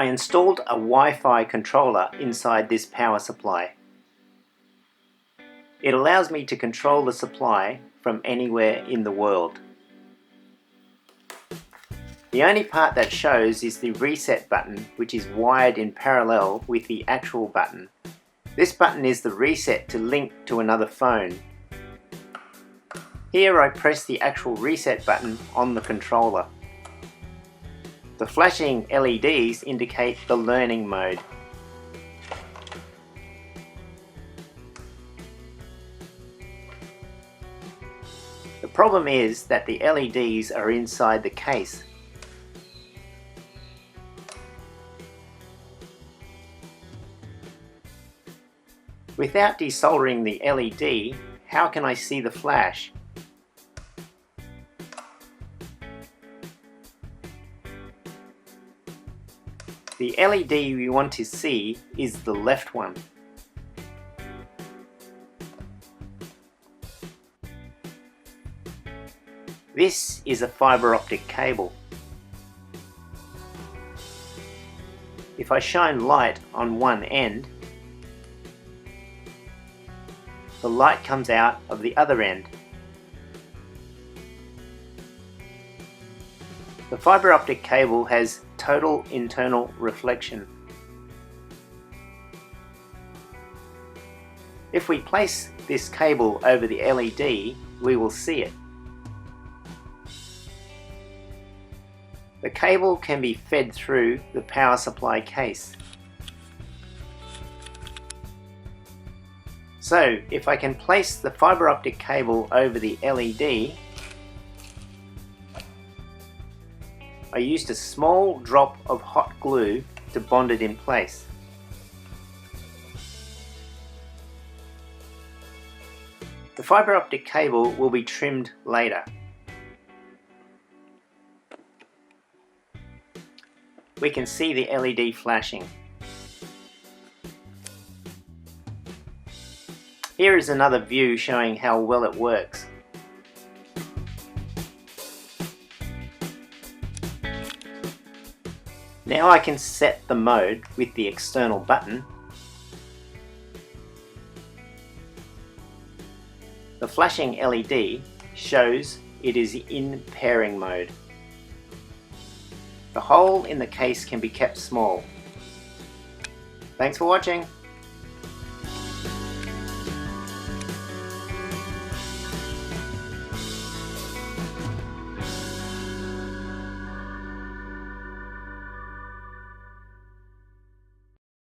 I installed a Wi-Fi controller inside this power supply. It allows me to control the supply from anywhere in the world. The only part that shows is the reset button, which is wired in parallel with the actual button. This button is the reset to link to another phone. Here I press the actual reset button on the controller. The flashing LEDs indicate the learning mode. The problem is that the LEDs are inside the case. Without desoldering the LED, how can I see the flash? The LED we want to see is the left one. This is a fibre optic cable. If I shine light on one end, the light comes out of the other end. The fibre optic cable has total internal reflection. If we place this cable over the LED, we will see it. The cable can be fed through the power supply case. So, if I can place the fibre optic cable over the LED, I used a small drop of hot glue to bond it in place. The fibre optic cable will be trimmed later. We can see the LED flashing. Here is another view showing how well it works. Now I can set the mode with the external button. The flashing LED shows it is in pairing mode. The hole in the case can be kept small. Thanks for watching.